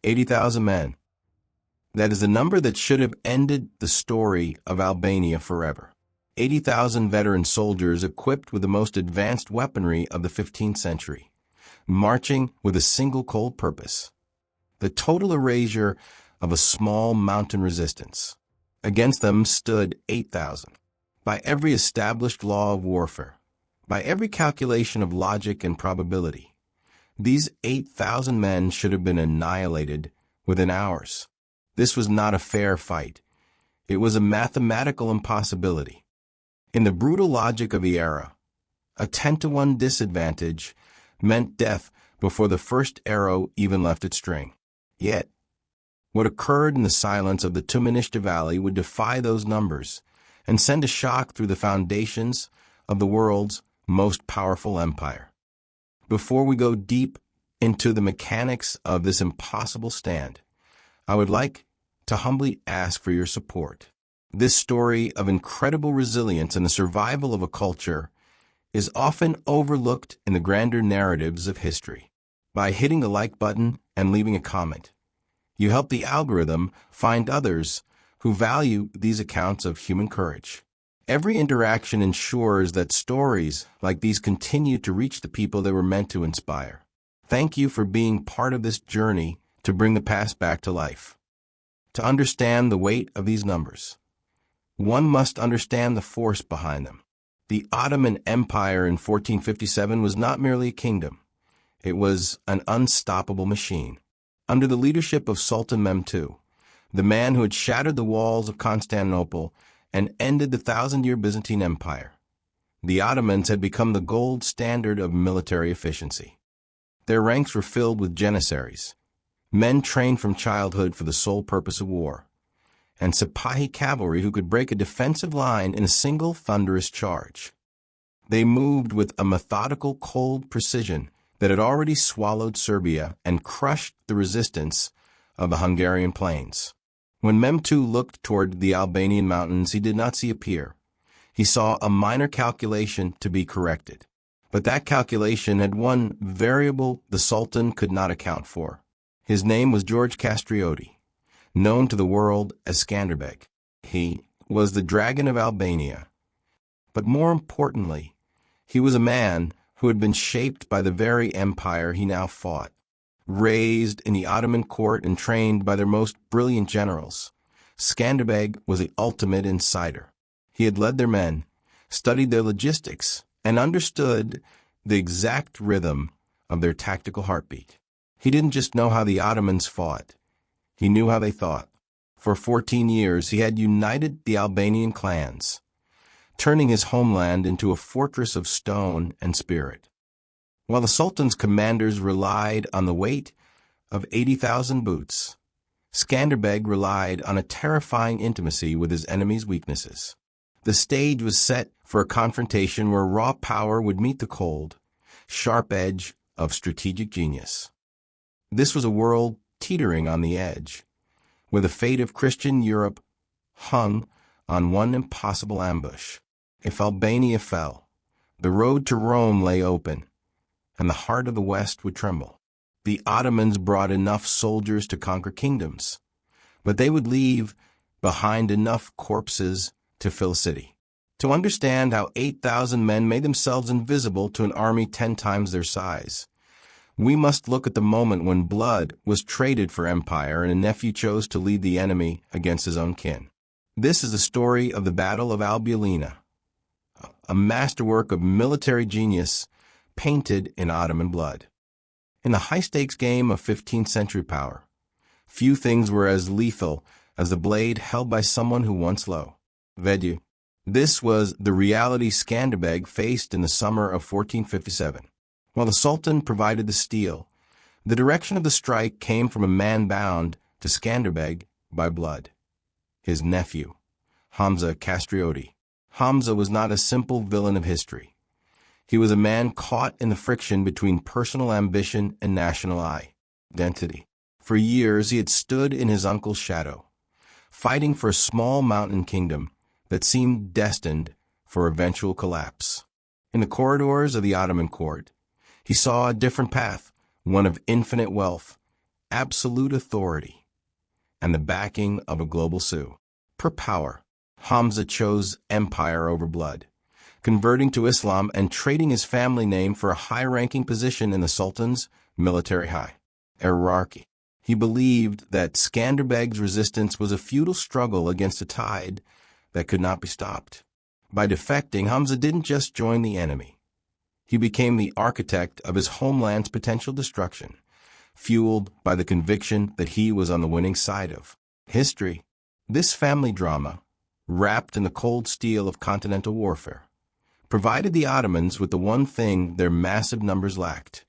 80,000 men. That is the number that should have ended the story of Albania forever. 80,000 veteran soldiers equipped with the most advanced weaponry of the 15th century, marching with a single cold purpose: the total erasure of a small mountain resistance. Against them stood 8,000. By every established law of warfare, by every calculation of logic and probability, these 8,000 men should have been annihilated within hours. This was not a fair fight. It was a mathematical impossibility. In the brutal logic of the era, a 10-to-1 disadvantage meant death before the first arrow even left its string. Yet, what occurred in the silence of the Tumanishta Valley would defy those numbers and send a shock through the foundations of the world's most powerful empire. Before we go deep into the mechanics of this impossible stand, I would like to humbly ask for your support. This story of incredible resilience and the survival of a culture is often overlooked in the grander narratives of history. By hitting the like button and leaving a comment, you help the algorithm find others who value these accounts of human courage. Every interaction ensures that stories like these continue to reach the people they were meant to inspire. Thank you for being part of this journey to bring the past back to life. To understand the weight of these numbers, one must understand the force behind them. The Ottoman Empire in 1457 was not merely a kingdom. It was an unstoppable machine. Under the leadership of Sultan Mehmed II, the man who had shattered the walls of Constantinople and ended the 1,000-year Byzantine Empire, the Ottomans had become the gold standard of military efficiency. Their ranks were filled with janissaries, men trained from childhood for the sole purpose of war, and Sipahi cavalry who could break a defensive line in a single thunderous charge. They moved with a methodical, cold precision that had already swallowed Serbia and crushed the resistance of the Hungarian plains. When Mehmed II looked toward the Albanian mountains, he did not see a pier. He saw a minor calculation to be corrected. But that calculation had one variable the Sultan could not account for. His name was George Castrioti, known to the world as Skanderbeg. He was the dragon of Albania. But more importantly, he was a man who had been shaped by the very empire he now fought. Raised in the Ottoman court and trained by their most brilliant generals, Skanderbeg was the ultimate insider. He had led their men, studied their logistics, and understood the exact rhythm of their tactical heartbeat. He didn't just know how the Ottomans fought. He knew how they thought. For 14 years, he had united the Albanian clans, turning his homeland into a fortress of stone and spirit. While the Sultan's commanders relied on the weight of 80,000 boots, Skanderbeg relied on a terrifying intimacy with his enemy's weaknesses. The stage was set for a confrontation where raw power would meet the cold, sharp edge of strategic genius. This was a world teetering on the edge, where the fate of Christian Europe hung on one impossible ambush. If Albania fell, the road to Rome lay open, and the heart of the West would tremble. The Ottomans brought enough soldiers to conquer kingdoms, but they would leave behind enough corpses to fill a city. To understand how 8,000 men made themselves invisible to an army 10 times their size, we must look at the moment when blood was traded for empire and a nephew chose to lead the enemy against his own kin. This is the story of the Battle of Albulena, a masterwork of military genius painted in Ottoman blood. In the high-stakes game of 15th century power, few things were as lethal as the blade held by someone who once low. Vedu. This was the reality Skanderbeg faced in the summer of 1457. While the Sultan provided the steel, the direction of the strike came from a man bound to Skanderbeg by blood, his nephew, Hamza Castrioti. Hamza was not a simple villain of history. He was a man caught in the friction between personal ambition and national identity. For years, he had stood in his uncle's shadow, fighting for a small mountain kingdom that seemed destined for eventual collapse. In the corridors of the Ottoman court, he saw a different path, one of infinite wealth absolute authority, and the backing of a global Sioux. Per power, Hamza chose empire over blood, converting to Islam and trading his family name for a high-ranking position in the Sultan's military hierarchy. He believed that Skanderbeg's resistance was a futile struggle against a tide that could not be stopped. By defecting, Hamza didn't just join the enemy. He became the architect of his homeland's potential destruction, fueled by the conviction that he was on the winning side of history. This family drama, wrapped in the cold steel of continental warfare, provided the Ottomans with the one thing their massive numbers lacked: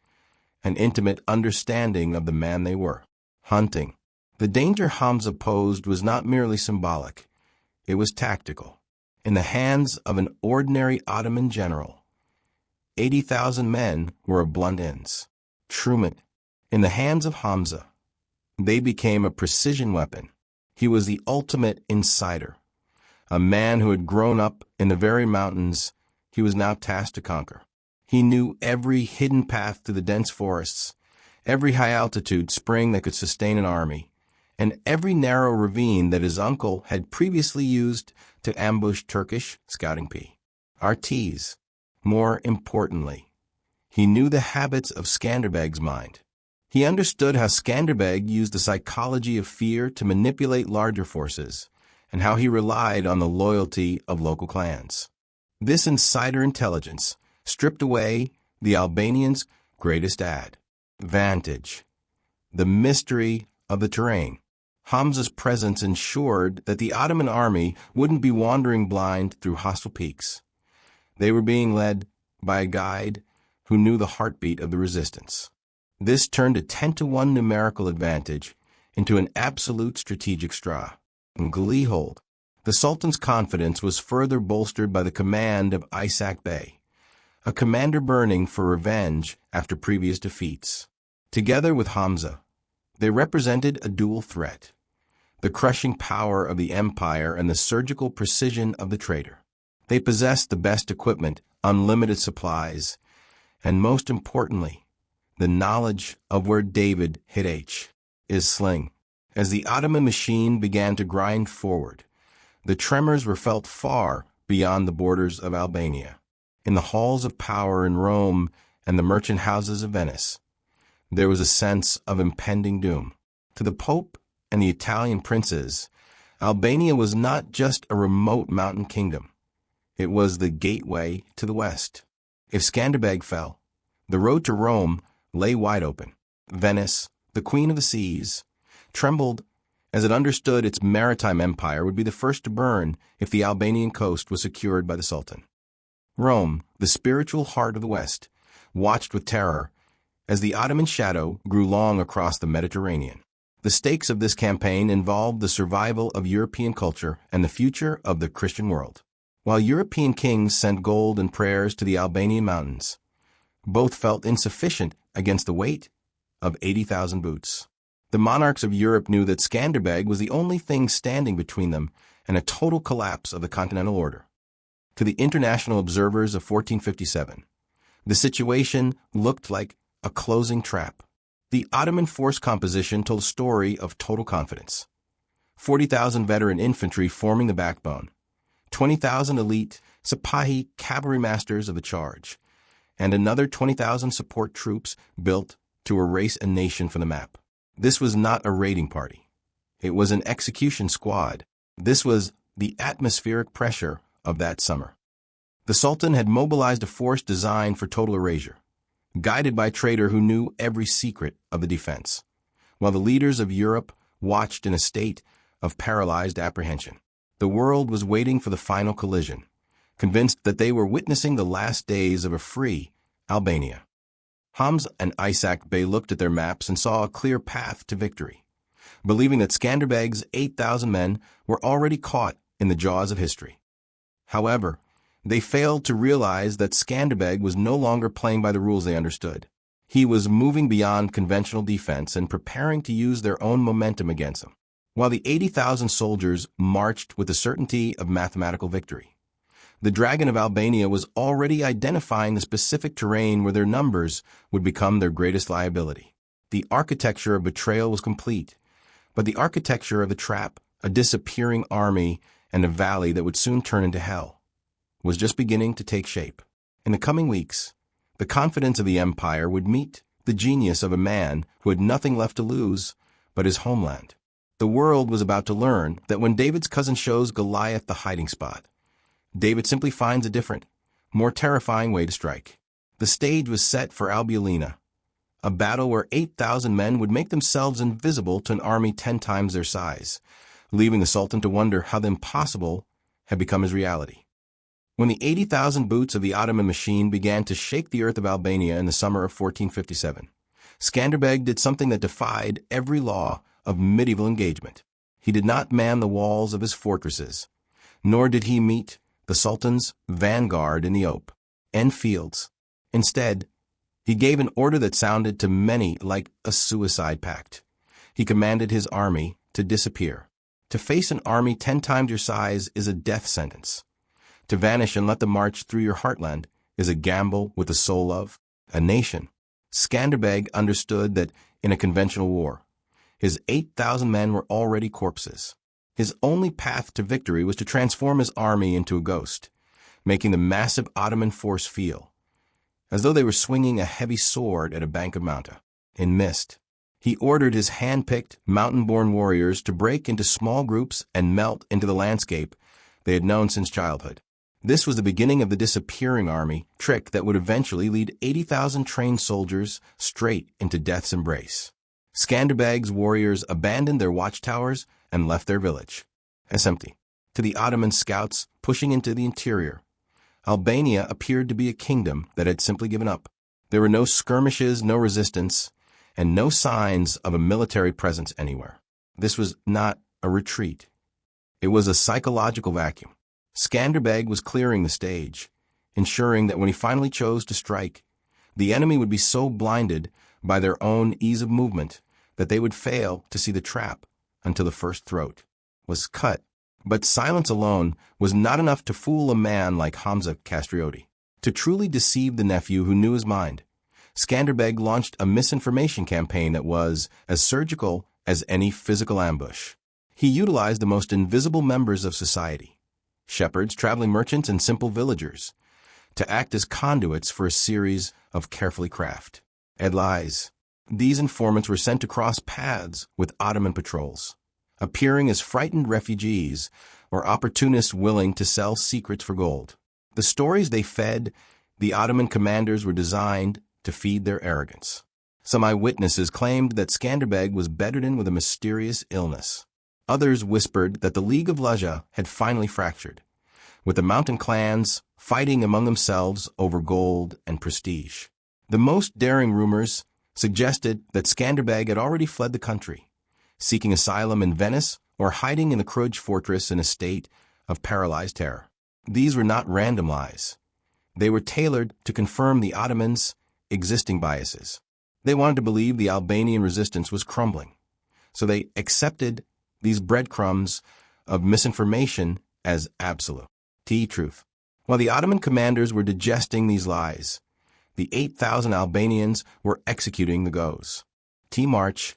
an intimate understanding of the man they were hunting. The danger Hamza posed was not merely symbolic, it was tactical. In the hands of an ordinary Ottoman general, 80,000 men were of blunt ends. Truman. In the hands of Hamza, they became a precision weapon. He was the ultimate insider, a man who had grown up in the very mountains he was now tasked to conquer. He knew every hidden path through the dense forests, every high-altitude spring that could sustain an army, and every narrow ravine that his uncle had previously used to ambush Turkish scouting RTs. More importantly, he knew the habits of Skanderbeg's mind. He understood how Skanderbeg used the psychology of fear to manipulate larger forces, and how he relied on the loyalty of local clans. This insider intelligence stripped away the Albanians' greatest advantage: the mystery of the terrain. Hamza's presence ensured that the Ottoman army wouldn't be wandering blind through hostile peaks. They were being led by a guide who knew the heartbeat of the resistance. This turned a 10-to-1 numerical advantage into an absolute strategic stronghold. The Sultan's confidence was further bolstered by the command of Ishak Bey, a commander burning for revenge after previous defeats. Together with Hamza, they represented a dual threat: the crushing power of the empire and the surgical precision of the traitor. They possessed the best equipment, unlimited supplies, and most importantly, the knowledge of where David hid his sling. As the Ottoman machine began to grind forward, the tremors were felt far beyond the borders of Albania. In the halls of power in Rome and the merchant houses of Venice, there was a sense of impending doom. To the Pope and the Italian princes, Albania was not just a remote mountain kingdom. It was the gateway to the West. If Skanderbeg fell, the road to Rome lay wide open. Venice, the queen of the seas, trembled as it understood its maritime empire would be the first to burn if the Albanian coast was secured by the Sultan. Rome, the spiritual heart of the West, watched with terror as the Ottoman shadow grew long across the Mediterranean. The stakes of this campaign involved the survival of European culture and the future of the Christian world. While European kings sent gold and prayers to the Albanian mountains, both felt insufficient against the weight of 80,000 boots. The monarchs of Europe knew that Skanderbeg was the only thing standing between them and a total collapse of the continental order. To the international observers of 1457, the situation looked like a closing trap. The Ottoman force composition told a story of total confidence. 40,000 veteran infantry forming the backbone, 20,000 elite Sipahi cavalry masters of the charge, and another 20,000 support troops built to erase a nation from the map. This was not a raiding party. It was an execution squad. This was the atmospheric pressure of that summer. The Sultan had mobilized a force designed for total erasure, guided by a traitor who knew every secret of the defense, while the leaders of Europe watched in a state of paralyzed apprehension. The world was waiting for the final collision, convinced that they were witnessing the last days of a free Albania. Hamza and Ishak Bey looked at their maps and saw a clear path to victory, believing that Skanderbeg's 8,000 men were already caught in the jaws of history. However, they failed to realize that Skanderbeg was no longer playing by the rules they understood. He was moving beyond conventional defense and preparing to use their own momentum against them. While the 80,000 soldiers marched with the certainty of mathematical victory, the Dragon of Albania was already identifying the specific terrain where their numbers would become their greatest liability. The architecture of betrayal was complete, but the architecture of the trap, a disappearing army and a valley that would soon turn into hell, was just beginning to take shape. In the coming weeks, the confidence of the empire would meet the genius of a man who had nothing left to lose but his homeland. The world was about to learn that when David's cousin shows Goliath the hiding spot, David simply finds a different, more terrifying way to strike. The stage was set for Albulena, a battle where 8,000 men would make themselves invisible to an army 10 times their size, leaving the Sultan to wonder how the impossible had become his reality. When the 80,000 boots of the Ottoman machine began to shake the earth of Albania in the summer of 1457, Skanderbeg did something that defied every law of medieval engagement. He did not man the walls of his fortresses, nor did he meet the Sultan's vanguard in the open fields. Instead, he gave an order that sounded to many like a suicide pact. He commanded his army to disappear. To face an army 10 times your size is a death sentence. To vanish and let them march through your heartland is a gamble with the soul of a nation. Skanderbeg understood that in a conventional war, his 8,000 men were already corpses. His only path to victory was to transform his army into a ghost, making the massive Ottoman force feel as though they were swinging a heavy sword at a bank of mountain. In mist, he ordered his hand-picked, mountain-born warriors to break into small groups and melt into the landscape they had known since childhood. This was the beginning of the disappearing army trick that would eventually lead 80,000 trained soldiers straight into death's embrace. Skanderbeg's warriors abandoned their watchtowers and left their village as empty. To the Ottoman scouts pushing into the interior, Albania appeared to be a kingdom that had simply given up. There were no skirmishes, no resistance, and no signs of a military presence anywhere. This was not a retreat. It was a psychological vacuum. Skanderbeg was clearing the stage, ensuring that when he finally chose to strike, the enemy would be so blinded by their own ease of movement that they would fail to see the trap until the first throat was cut. But silence alone was not enough to fool a man like Hamza Castrioti. To truly deceive the nephew who knew his mind, Skanderbeg launched a misinformation campaign that was as surgical as any physical ambush. He utilized the most invisible members of society, shepherds, traveling merchants, and simple villagers, to act as conduits for a series of carefully crafted lies. These informants were sent to cross paths with Ottoman patrols, appearing as frightened refugees or opportunists willing to sell secrets for gold. The stories they fed the Ottoman commanders were designed to feed their arrogance. Some eyewitnesses claimed that Skanderbeg was bedridden with a mysterious illness. Others whispered that the League of Lajja had finally fractured, with the mountain clans fighting among themselves over gold and prestige. The most daring rumors suggested that Skanderbeg had already fled the country, seeking asylum in Venice or hiding in the Kruj fortress in a state of paralyzed terror. These were not random lies. They were tailored to confirm the Ottomans' existing biases. They wanted to believe the Albanian resistance was crumbling, so they accepted these breadcrumbs of misinformation as absolute truth. While the Ottoman commanders were digesting these lies, the 8,000 Albanians were executing the goes. March,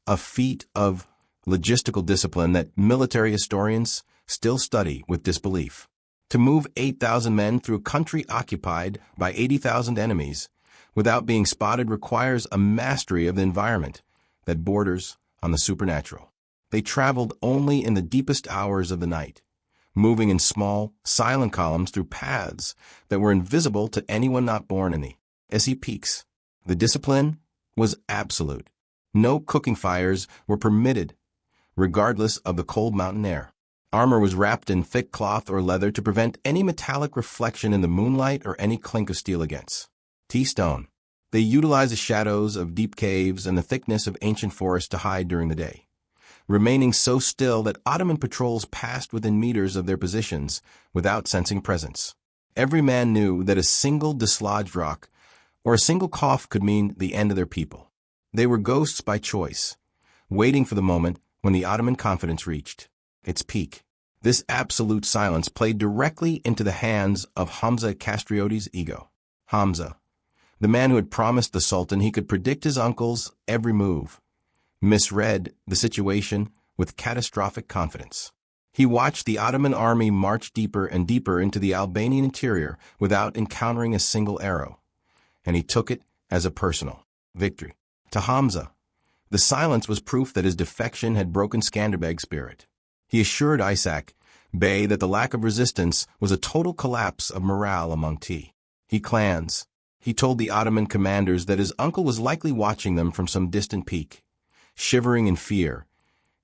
a feat of logistical discipline that military historians still study with disbelief. To move 8,000 men through a country occupied by 80,000 enemies without being spotted requires a mastery of the environment that borders on the supernatural. They traveled only in the deepest hours of the night, moving in small, silent columns through paths that were invisible to anyone not born in the SE peaks. The discipline was absolute. No cooking fires were permitted, regardless of the cold mountain air. Armor was wrapped in thick cloth or leather to prevent any metallic reflection in the moonlight or any clink of steel against stone. They utilized the shadows of deep caves and the thickness of ancient forests to hide during the day, remaining so still that Ottoman patrols passed within meters of their positions without sensing presence. Every man knew that a single dislodged rock or a single cough could mean the end of their people. They were ghosts by choice, waiting for the moment when the Ottoman confidence reached its peak. This absolute silence played directly into the hands of Hamza Castrioti's ego. Hamza, The man who had promised the Sultan he could predict his uncle's every move, misread the situation with catastrophic confidence. He watched the Ottoman army march deeper and deeper into the Albanian interior without encountering a single arrow, and he took it as a personal victory. To Hamza, the silence was proof that his defection had broken Skanderbeg's spirit. He assured Isaac Bey that the lack of resistance was a total collapse of morale among He clans. He told the Ottoman commanders that his uncle was likely watching them from some distant peak, shivering in fear,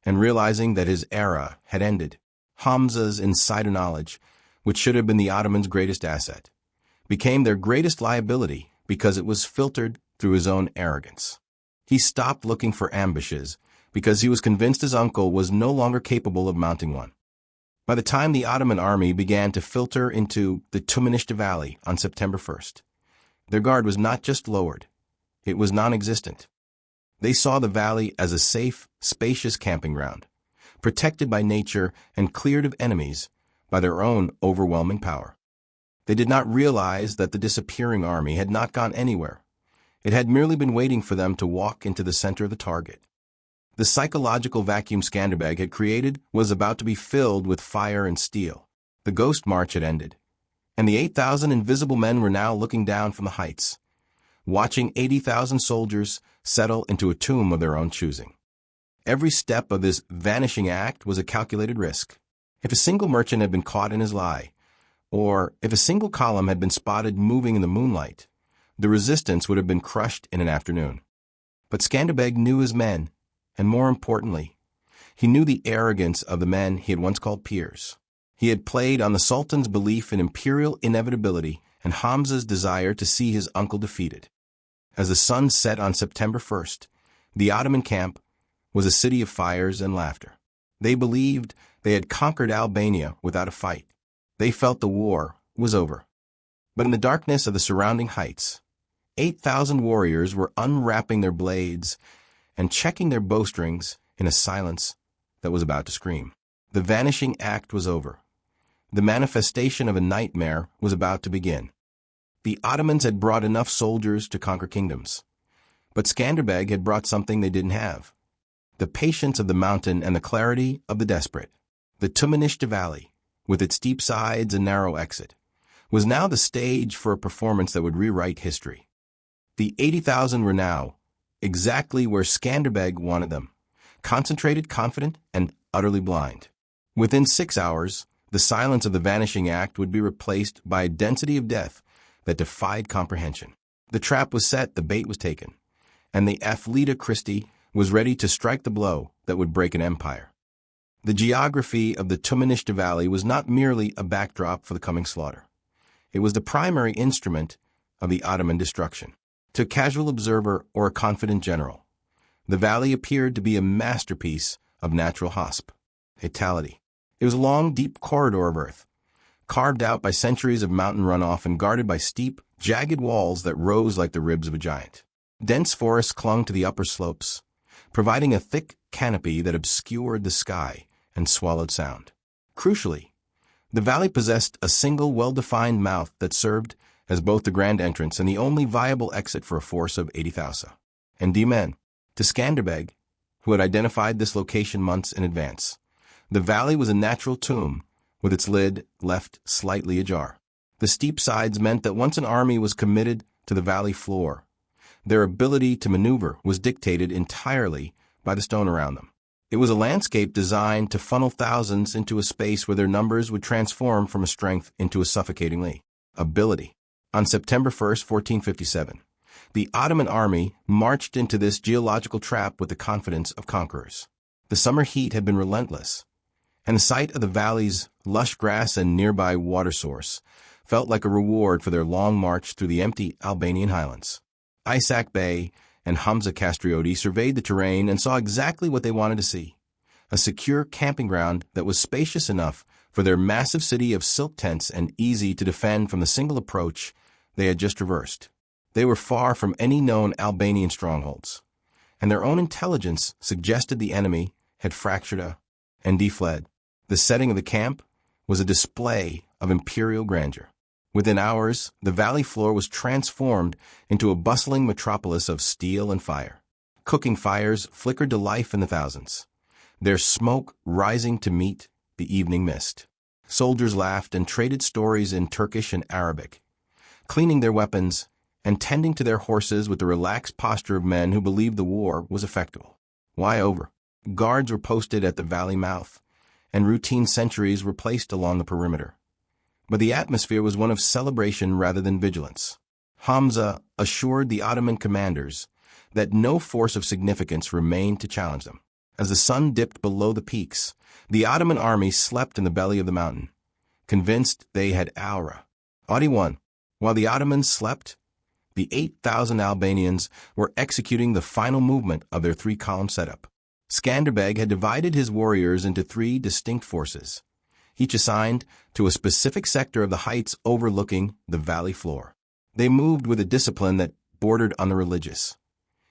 and realizing that his era had ended. Hamza's insider knowledge, which should have been the Ottomans' greatest asset, became their greatest liability because it was filtered through his own arrogance. He stopped looking for ambushes because he was convinced his uncle was no longer capable of mounting one. By the time the Ottoman army began to filter into the Tumanishta Valley on September 1st, their guard was not just lowered, it was non-existent. They saw the valley as a safe, spacious camping ground, protected by nature and cleared of enemies by their own overwhelming power. They did not realize that the disappearing army had not gone anywhere. It had merely been waiting for them to walk into the center of the target. The psychological vacuum Skanderbeg had created was about to be filled with fire and steel. The ghost march had ended, and the 8,000 invisible men were now looking down from the heights, watching 80,000 soldiers settle into a tomb of their own choosing. Every step of this vanishing act was a calculated risk. If a single merchant had been caught in his lie, or if a single column had been spotted moving in the moonlight, the resistance would have been crushed in an afternoon. But Skanderbeg knew his men, and more importantly, he knew the arrogance of the men he had once called peers. He had played on the Sultan's belief in imperial inevitability and Hamza's desire to see his uncle defeated. As the sun set on September 1st, the Ottoman camp was a city of fires and laughter. They believed they had conquered Albania without a fight. They felt the war was over. But in the darkness of the surrounding heights, 8,000 warriors were unwrapping their blades and checking their bowstrings in a silence that was about to scream. The vanishing act was over. The manifestation of a nightmare was about to begin. The Ottomans had brought enough soldiers to conquer kingdoms, but Skanderbeg had brought something they didn't have: the patience of the mountain and the clarity of the desperate. The Tumanishta Valley, with its steep sides and narrow exit, was now the stage for a performance that would rewrite history. The 80,000 were now exactly where Skanderbeg wanted them, concentrated, confident, and utterly blind. Within 6 hours, the silence of the vanishing act would be replaced by a density of death that defied comprehension. The trap was set, the bait was taken, and the Athleta Christi was ready to strike the blow that would break an empire. The geography of the Tumanishta Valley was not merely a backdrop for the coming slaughter. It was the primary instrument of the Ottoman destruction. To a casual observer or a confident general, the valley appeared to be a masterpiece of natural hospitality. It was a long, deep corridor of earth, carved out by centuries of mountain runoff and guarded by steep, jagged walls that rose like the ribs of a giant. Dense forests clung to the upper slopes, providing a thick canopy that obscured the sky and swallowed sound. Crucially, the valley possessed a single well-defined mouth that served as both the grand entrance and the only viable exit for a force of 80,000. And men. To Skanderbeg, who had identified this location months in advance, the valley was a natural tomb, with its lid left slightly ajar. The steep sides meant that once an army was committed to the valley floor, their ability to maneuver was dictated entirely by the stone around them. It was a landscape designed to funnel thousands into a space where their numbers would transform from a strength into a suffocating ability. On September 1st, 1457, the Ottoman army marched into this geological trap with the confidence of conquerors. The summer heat had been relentless, and the sight of the valley's lush grass and nearby water source felt like a reward for their long march through the empty Albanian highlands. Isaac Bey and Hamza Castrioti surveyed the terrain and saw exactly what they wanted to see: a secure camping ground that was spacious enough for their massive city of silk tents and easy to defend from the single approach they had just traversed. They were far from any known Albanian strongholds, and their own intelligence suggested the enemy had fractured and defled. The setting of the camp was a display of imperial grandeur. Within hours, the valley floor was transformed into a bustling metropolis of steel and fire. Cooking fires flickered to life in the thousands, their smoke rising to meet the evening mist. Soldiers laughed and traded stories in Turkish and Arabic, cleaning their weapons and tending to their horses with the relaxed posture of men who believed the war was effectual. Why over? Guards were posted at the valley mouth, and routine sentries were placed along the perimeter. But the atmosphere was one of celebration rather than vigilance. Hamza assured the Ottoman commanders that no force of significance remained to challenge them. As the sun dipped below the peaks, the Ottoman army slept in the belly of the mountain, convinced they had aura. Audi 1. While the Ottomans slept, the 8,000 Albanians were executing the final movement of their three-column setup. Skanderbeg had divided his warriors into three distinct forces, each assigned to a specific sector of the heights overlooking the valley floor. They moved with a discipline that bordered on the religious,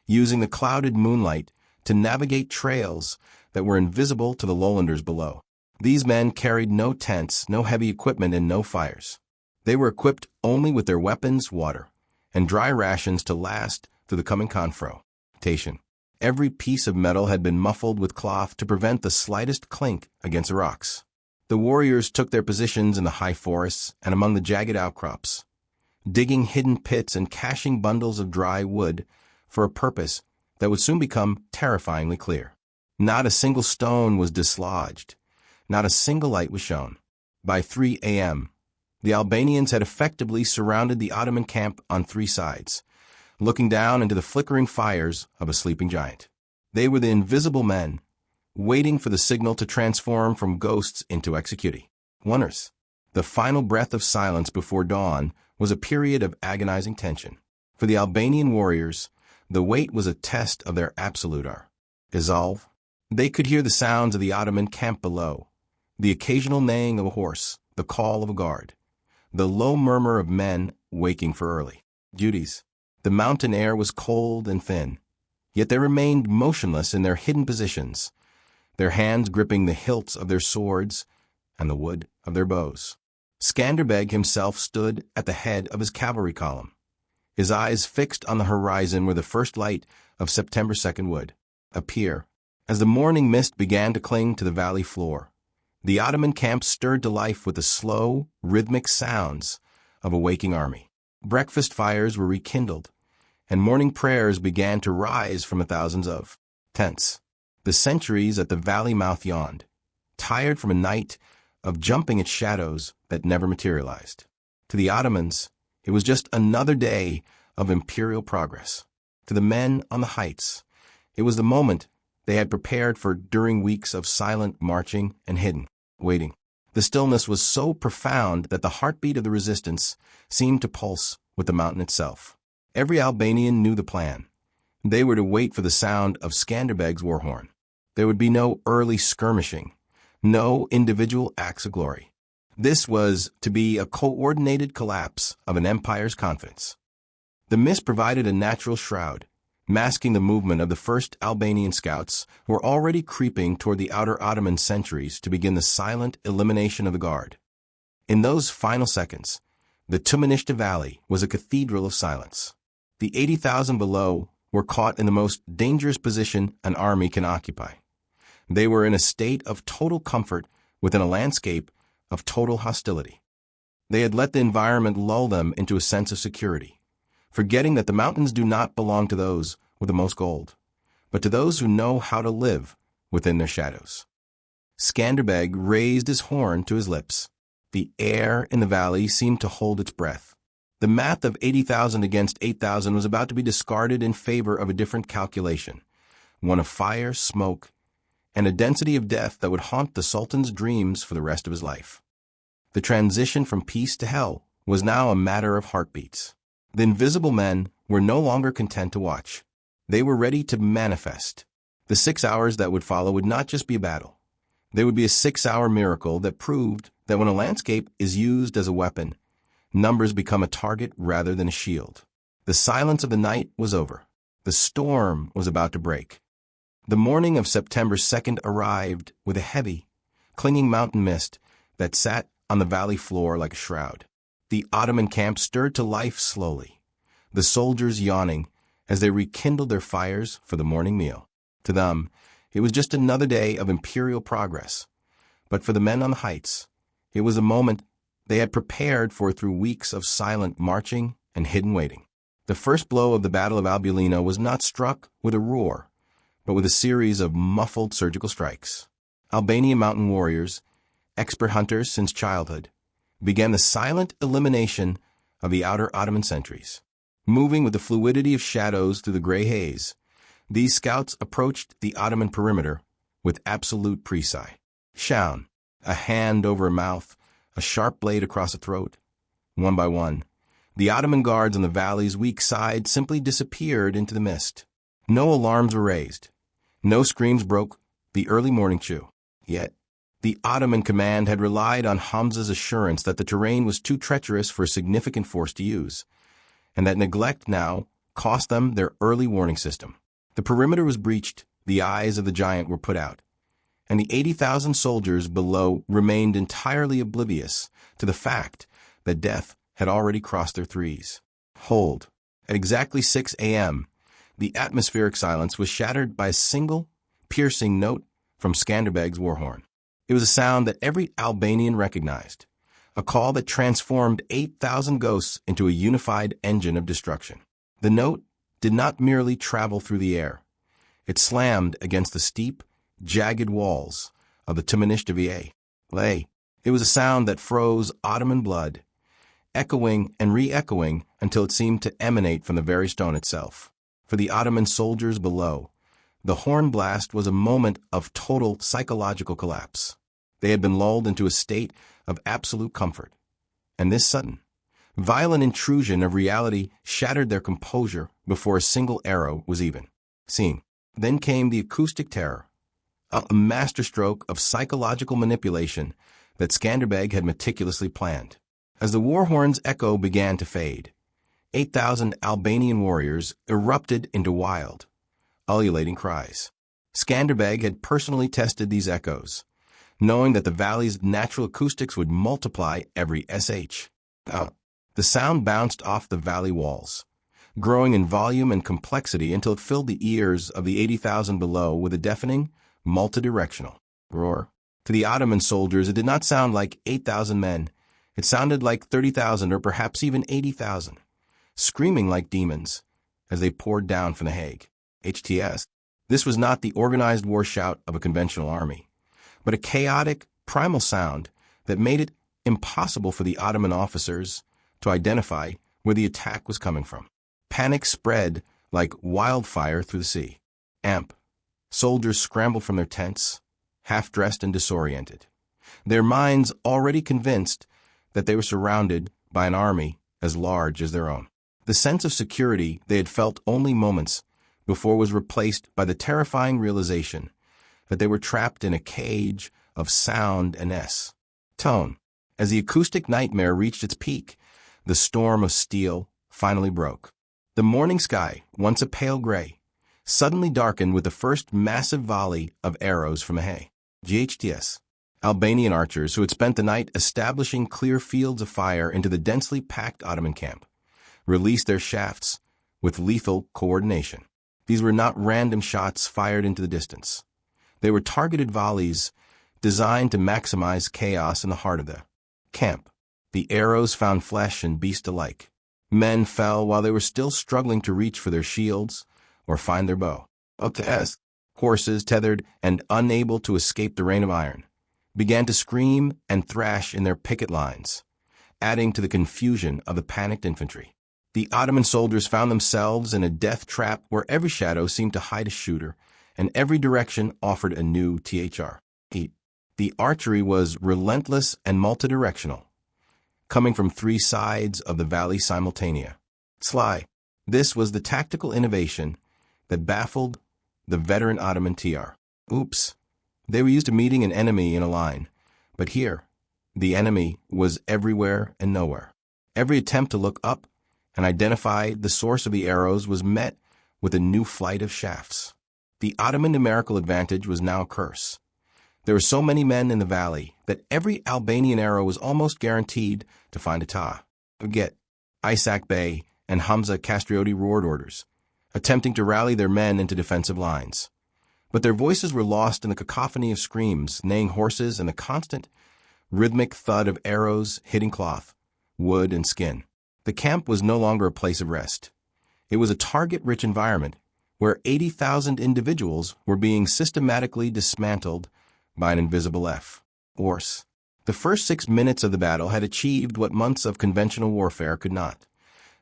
using the clouded moonlight to navigate trails that were invisible to the lowlanders below. These men carried no tents, no heavy equipment, and no fires. They were equipped only with their weapons, water, and dry rations to last through the coming confrontation. Every piece of metal had been muffled with cloth to prevent the slightest clink against the rocks. The warriors took their positions in the high forests and among the jagged outcrops, digging hidden pits and caching bundles of dry wood for a purpose that would soon become terrifyingly clear. Not a single stone was dislodged. Not a single light was shown. By 3 a.m., the Albanians had effectively surrounded the Ottoman camp on three sides, looking down into the flickering fires of a sleeping giant. They were the invisible men, waiting for the signal to transform from ghosts into executii. Wonders. The final breath of silence before dawn was a period of agonizing tension. For the Albanian warriors, the wait was a test of their absolute resolve. They could hear the sounds of the Ottoman camp below, the occasional neighing of a horse, the call of a guard, the low murmur of men waking for early duties. The mountain air was cold and thin, yet they remained motionless in their hidden positions, their hands gripping the hilts of their swords and the wood of their bows. Skanderbeg himself stood at the head of his cavalry column, his eyes fixed on the horizon where the first light of September 2nd would appear. As the morning mist began to cling to the valley floor, the Ottoman camp stirred to life with the slow, rhythmic sounds of a waking army. Breakfast fires were rekindled, and morning prayers began to rise from the thousands of tents. The sentries at the valley mouth yawned, tired from a night of jumping at shadows that never materialized. To the Ottomans, it was just another day of imperial progress. To the men on the heights, it was the moment they had prepared for during weeks of silent marching and hidden waiting. The stillness was so profound that the heartbeat of the resistance seemed to pulse with the mountain itself. Every Albanian knew the plan. They were to wait for the sound of Skanderbeg's war horn. There would be no early skirmishing, no individual acts of glory. This was to be a coordinated collapse of an empire's confidence. The mist provided a natural shroud, masking the movement of the first Albanian scouts who were already creeping toward the outer Ottoman sentries to begin the silent elimination of the guard. In those final seconds, the Tumanishta Valley was a cathedral of silence. The 80,000 below were caught in the most dangerous position an army can occupy. They were in a state of total comfort within a landscape of total hostility. They had let the environment lull them into a sense of security, forgetting that the mountains do not belong to those with the most gold, but to those who know how to live within their shadows. Skanderbeg raised his horn to his lips. The air in the valley seemed to hold its breath. The math of 80,000 against 8,000 was about to be discarded in favor of a different calculation, one of fire, smoke, and a density of death that would haunt the Sultan's dreams for the rest of his life. The transition from peace to hell was now a matter of heartbeats. The invisible men were no longer content to watch. They were ready to manifest. The 6 hours that would follow would not just be a battle. They would be a 6-hour miracle that proved that when a landscape is used as a weapon, numbers become a target rather than a shield. The silence of the night was over. The storm was about to break. The morning of September 2nd arrived with a heavy, clinging mountain mist that sat on the valley floor like a shroud. The Ottoman camp stirred to life slowly, the soldiers yawning as they rekindled their fires for the morning meal. To them, it was just another day of imperial progress. But for the men on the heights, it was a moment they had prepared for through weeks of silent marching and hidden waiting. The first blow of the Battle of Albulena was not struck with a roar, but with a series of muffled surgical strikes. Albanian mountain warriors, expert hunters since childhood, began the silent elimination of the outer Ottoman sentries. Moving with the fluidity of shadows through the gray haze, these scouts approached the Ottoman perimeter with absolute precise. Shaun, a hand over a mouth, a sharp blade across a throat. One by one, the Ottoman guards on the valley's weak side simply disappeared into the mist. No alarms were raised. No screams broke the early morning chew. Yet, the Ottoman command had relied on Hamza's assurance that the terrain was too treacherous for a significant force to use, and that neglect now cost them their early warning system. The perimeter was breached, the eyes of the giant were put out, and the 80,000 soldiers below remained entirely oblivious to the fact that death had already crossed their threes. Hold. At exactly 6 a.m., the atmospheric silence was shattered by a single, piercing note from Skanderbeg's war horn. It was a sound that every Albanian recognized, a call that transformed 8,000 ghosts into a unified engine of destruction. The note did not merely travel through the air. It slammed against the steep, jagged walls of the Tumanishtavier. It was a sound that froze Ottoman blood, echoing and re-echoing until it seemed to emanate from the very stone itself. For the Ottoman soldiers below, the horn blast was a moment of total psychological collapse. They had been lulled into a state of absolute comfort, and this sudden, violent intrusion of reality shattered their composure before a single arrow was even seen. Then came the acoustic terror, a masterstroke of psychological manipulation that Skanderbeg had meticulously planned. As the war horn's echo began to fade, 8,000 Albanian warriors erupted into wild, ululating cries. Skanderbeg had personally tested these echoes, knowing that the valley's natural acoustics would multiply every sh. The sound bounced off the valley walls, growing in volume and complexity until it filled the ears of the 80,000 below with a deafening, multidirectional roar. To the Ottoman soldiers, it did not sound like 8,000 men. It sounded like 30,000 or perhaps even 80,000, screaming like demons as they poured down from the Hague. HTS. This was not the organized war shout of a conventional army, but a chaotic, primal sound that made it impossible for the Ottoman officers to identify where the attack was coming from. Panic spread like wildfire through the sea. Soldiers scrambled from their tents, half-dressed and disoriented, their minds already convinced that they were surrounded by an army as large as their own. The sense of security they had felt only moments before was replaced by the terrifying realization that they were trapped in a cage of sound and tone. As the acoustic nightmare reached its peak, the storm of steel finally broke. The morning sky, once a pale gray, suddenly darkened with the first massive volley of arrows from a GHTS. Albanian archers who had spent the night establishing clear fields of fire into the densely packed Ottoman camp released their shafts with lethal coordination. These were not random shots fired into the distance. They were targeted volleys designed to maximize chaos in the heart of the camp. The arrows found flesh and beast alike. Men fell while they were still struggling to reach for their shields or find their bow. Horses, tethered and unable to escape the rain of iron, began to scream and thrash in their picket lines, adding to the confusion of the panicked infantry. The Ottoman soldiers found themselves in a death trap where every shadow seemed to hide a shooter, and every direction offered a new THR. The archery was relentless and multidirectional, coming from three sides of the valley simultaneously. This was the tactical innovation that baffled the veteran Ottoman TR. They were used to meeting an enemy in a line, but here, the enemy was everywhere and nowhere. Every attempt to look up and identify the source of the arrows was met with a new flight of shafts. The Ottoman numerical advantage was now a curse. There were so many men in the valley that every Albanian arrow was almost guaranteed to find a Get Isaac Bey and Hamza Castrioti roared orders, attempting to rally their men into defensive lines. But their voices were lost in the cacophony of screams, neighing horses, and the constant, rhythmic thud of arrows hitting cloth, wood, and skin. The camp was no longer a place of rest. It was a target-rich environment where 80,000 individuals were being systematically dismantled by an invisible force. The first 6 minutes of the battle had achieved what months of conventional warfare could not.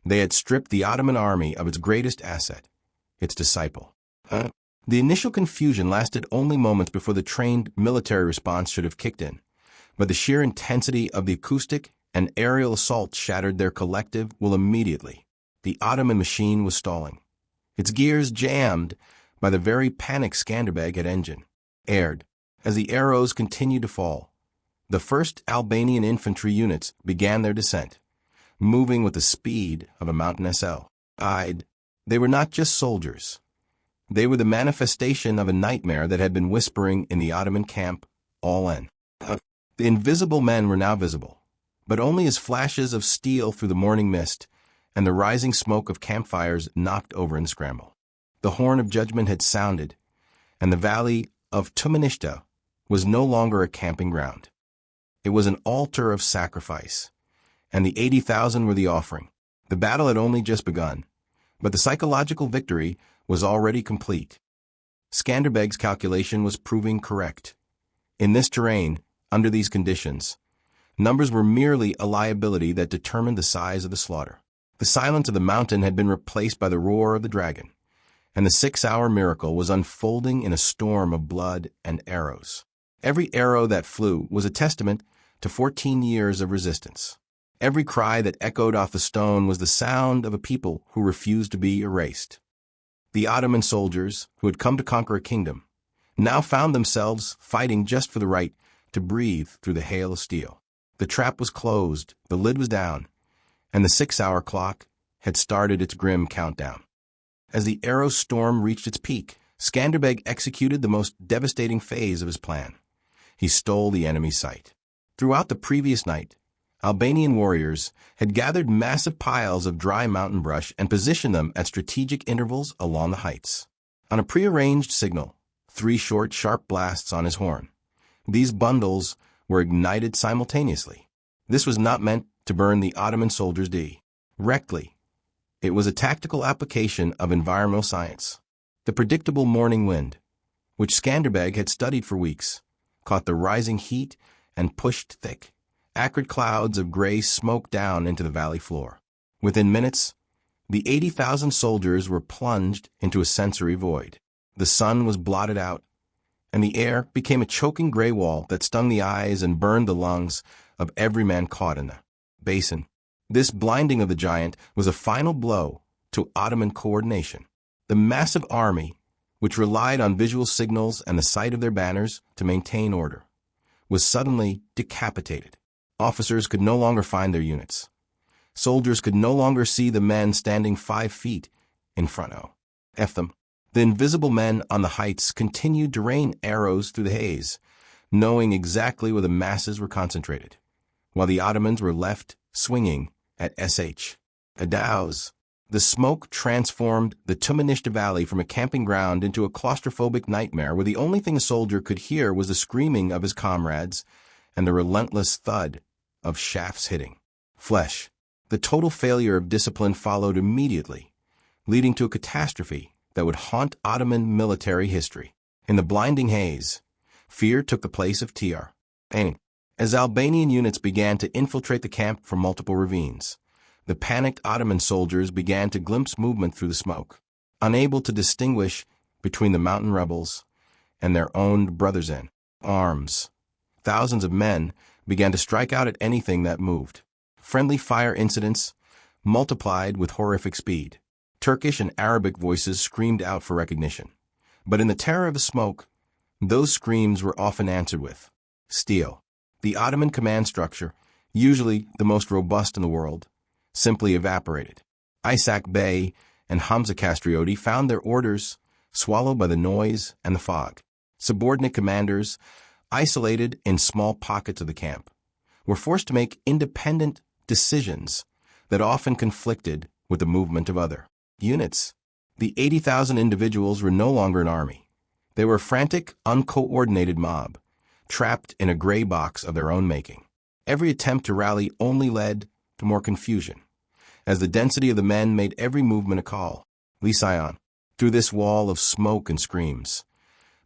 They had stripped the Ottoman army of its greatest asset, its disciple. The initial confusion lasted only moments before the trained military response should have kicked in, but the sheer intensity of the acoustic and aerial assault shattered their collective will immediately. The Ottoman machine was stalling, its gears jammed by the very panic Skanderbeg had aired. As the arrows continued to fall, the first Albanian infantry units began their descent, moving with the speed of a mountain SL. They were not just soldiers. They were the manifestation of a nightmare that had been whispering in the Ottoman camp all in. The invisible men were now visible, but only as flashes of steel through the morning mist and the rising smoke of campfires knocked over in scramble. The horn of judgment had sounded, and the valley of Tumanishta was no longer a camping ground. It was an altar of sacrifice, and the 80,000 were the offering. The battle had only just begun, but the psychological victory was already complete. Skanderbeg's calculation was proving correct. In this terrain, under these conditions, numbers were merely a liability that determined the size of the slaughter. The silence of the mountain had been replaced by the roar of the dragon, and the 6-hour miracle was unfolding in a storm of blood and arrows. Every arrow that flew was a testament to 14 years of resistance. Every cry that echoed off the stone was the sound of a people who refused to be erased. The Ottoman soldiers, who had come to conquer a kingdom, now found themselves fighting just for the right to breathe through the hail of steel. The trap was closed, the lid was down, and the 6-hour clock had started its grim countdown. As the arrow storm reached its peak, Skanderbeg executed the most devastating phase of his plan. He stole the enemy's sight. Throughout the previous night, Albanian warriors had gathered massive piles of dry mountain brush and positioned them at strategic intervals along the heights. On a prearranged signal, 3 short, sharp blasts on his horn. These bundles were ignited simultaneously. This was not meant to burn the Ottoman soldiers directly. It was a tactical application of environmental science. The predictable morning wind, which Skanderbeg had studied for weeks, caught the rising heat and pushed thick, acrid clouds of gray smoke down into the valley floor. Within minutes, the 80,000 soldiers were plunged into a sensory void. The sun was blotted out, and the air became a choking gray wall that stung the eyes and burned the lungs of every man caught in the basin. This blinding of the giant was a final blow to Ottoman coordination. The massive army, which relied on visual signals and the sight of their banners to maintain order, was suddenly decapitated. Officers could no longer find their units. Soldiers could no longer see the men standing 5 feet in front of them. The invisible men on the heights continued to rain arrows through the haze, knowing exactly where the masses were concentrated, while the Ottomans were left swinging at SH. Adows. The smoke transformed the Tumanishta Valley from a camping ground into a claustrophobic nightmare where the only thing a soldier could hear was the screaming of his comrades and the relentless thud of shafts hitting flesh. The total failure of discipline followed immediately, leading to a catastrophe that would haunt Ottoman military history. In the blinding haze, fear took the place of TR. As Albanian units began to infiltrate the camp from multiple ravines, the panicked Ottoman soldiers began to glimpse movement through the smoke. Unable to distinguish between the mountain rebels and their own brothers in arms, thousands of men began to strike out at anything that moved. Friendly fire incidents multiplied with horrific speed. Turkish and Arabic voices screamed out for recognition. But in the terror of the smoke, those screams were often answered with steel. The Ottoman command structure, usually the most robust in the world, simply evaporated. Isaac Bey and Hamza Castrioti found their orders swallowed by the noise and the fog. Subordinate commanders, isolated in small pockets of the camp, were forced to make independent decisions that often conflicted with the movement of other units. The 80,000 individuals were no longer an army. They were a frantic, uncoordinated mob, trapped in a gray box of their own making. Every attempt to rally only led to more confusion, as the density of the men made every movement a call. Lysion. Through this wall of smoke and screams,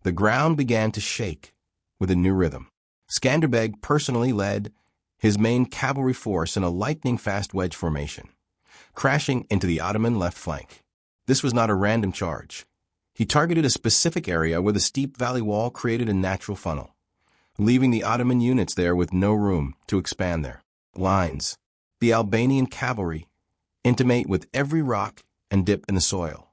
the ground began to shake with a new rhythm. Skanderbeg personally led his main cavalry force in a lightning-fast wedge formation, crashing into the Ottoman left flank. This was not a random charge. He targeted a specific area where the steep valley wall created a natural funnel, leaving the Ottoman units there with no room to expand their lines. The Albanian cavalry, intimate with every rock and dip in the soil,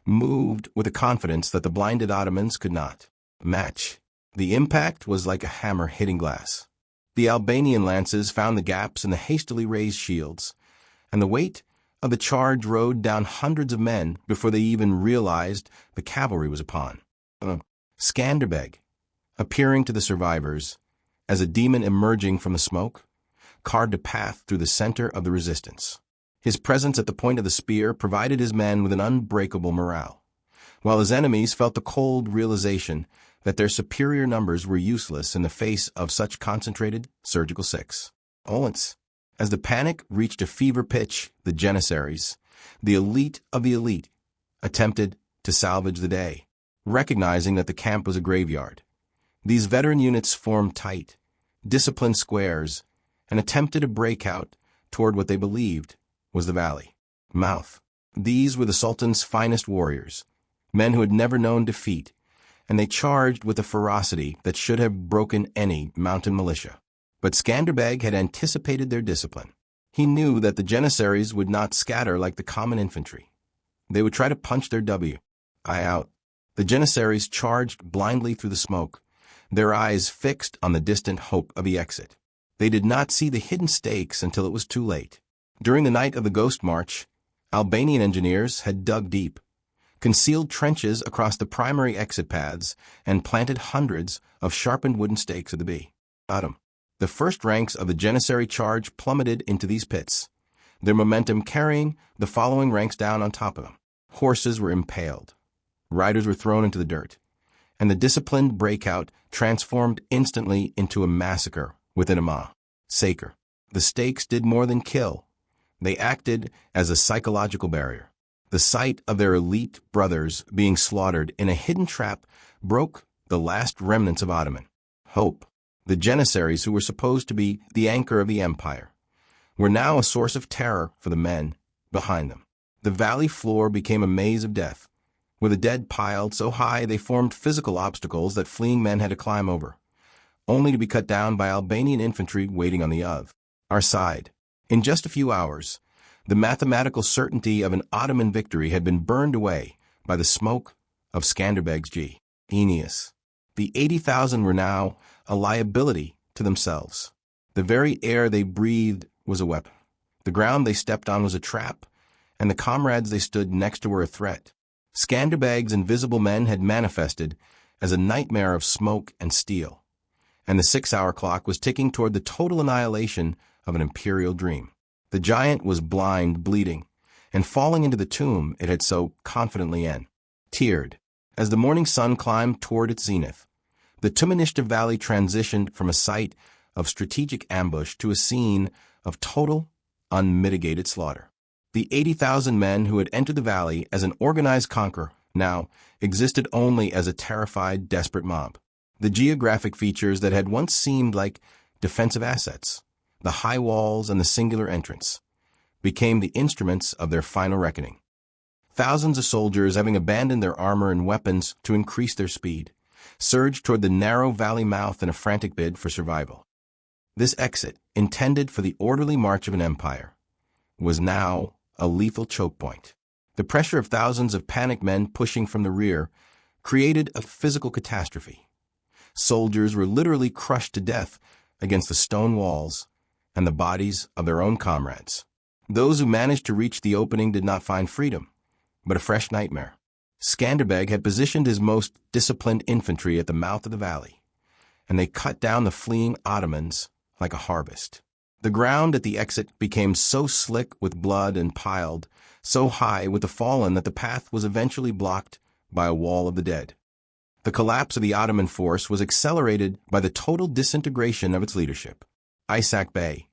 moved with a confidence that the blinded Ottomans could not match. The impact was like a hammer hitting glass. The Albanian lances found the gaps in the hastily raised shields, and the weight of the charge rode down hundreds of men before they even realized the cavalry was upon. Skanderbeg, appearing to the survivors as a demon emerging from the smoke, carved a path through the center of the resistance. His presence at the point of the spear provided his men with an unbreakable morale, while his enemies felt the cold realization that their superior numbers were useless in the face of such concentrated surgical violence. As the panic reached a fever pitch, the Janissaries, the elite of the elite, attempted to salvage the day, recognizing that the camp was a graveyard. These veteran units formed tight, disciplined squares and attempted to break out toward what they believed was the valley mouth. These were the Sultan's finest warriors, men who had never known defeat, and they charged with a ferocity that should have broken any mountain militia. But Skanderbeg had anticipated their discipline. He knew that the Janissaries would not scatter like the common infantry. They would try to punch their W out. The Janissaries charged blindly through the smoke, their eyes fixed on the distant hope of the exit. They did not see the hidden stakes until it was too late. During the night of the Ghost March, Albanian engineers had dug deep, concealed trenches across the primary exit paths, and planted hundreds of sharpened wooden stakes at the bottom. The first ranks of the Janissary charge plummeted into these pits, their momentum carrying the following ranks down on top of them. Horses were impaled, riders were thrown into the dirt, and the disciplined breakout transformed instantly into a massacre within a massacre. The stakes did more than kill. They acted as a psychological barrier. The sight of their elite brothers being slaughtered in a hidden trap broke the last remnants of Ottoman hope. The Janissaries, who were supposed to be the anchor of the empire, were now a source of terror for the men behind them. The valley floor became a maze of death, with the dead piled so high they formed physical obstacles that fleeing men had to climb over, only to be cut down by Albanian infantry waiting on the other side. In just a few hours, the mathematical certainty of an Ottoman victory had been burned away by the smoke of Skanderbeg's genius. The 80,000 were now a liability to themselves. The very air they breathed was a weapon. The ground they stepped on was a trap, and the comrades they stood next to were a threat. Skanderbeg's invisible men had manifested as a nightmare of smoke and steel, and the 6-hour clock was ticking toward the total annihilation of an imperial dream. The giant was blind, bleeding, and falling into the tomb it had so confidently entered. As the morning sun climbed toward its zenith, the Tumanishta Valley transitioned from a site of strategic ambush to a scene of total, unmitigated slaughter. The 80,000 men who had entered the valley as an organized conqueror now existed only as a terrified, desperate mob. The geographic features that had once seemed like defensive assets, the high walls and the singular entrance, became the instruments of their final reckoning. Thousands of soldiers, having abandoned their armor and weapons to increase their speed, surged toward the narrow valley mouth in a frantic bid for survival. This exit, intended for the orderly march of an empire, was now a lethal choke point. The pressure of thousands of panicked men pushing from the rear created a physical catastrophe. Soldiers were literally crushed to death against the stone walls and the bodies of their own comrades. Those who managed to reach the opening did not find freedom, but a fresh nightmare. Skanderbeg had positioned his most disciplined infantry at the mouth of the valley, and they cut down the fleeing Ottomans like a harvest. The ground at the exit became so slick with blood and piled so high with the fallen that the path was eventually blocked by a wall of the dead. The collapse of the Ottoman force was accelerated by the total disintegration of its leadership. Ishak Bey,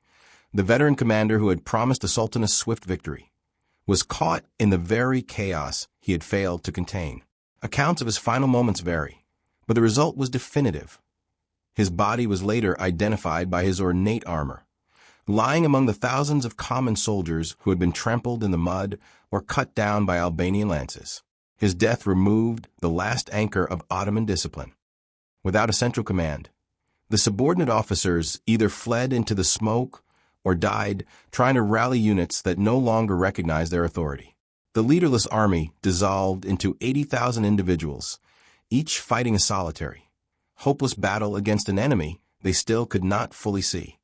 the veteran commander who had promised the Sultan a swift victory, was caught in the very chaos he had failed to contain. Accounts of his final moments vary, but the result was definitive. His body was later identified by his ornate armor, lying among the thousands of common soldiers who had been trampled in the mud or cut down by Albanian lances. His death removed the last anchor of Ottoman discipline. Without a central command, the subordinate officers either fled into the smoke or died trying to rally units that no longer recognized their authority. The leaderless army dissolved into 80,000 individuals, each fighting a solitary, hopeless battle against an enemy they still could not fully see.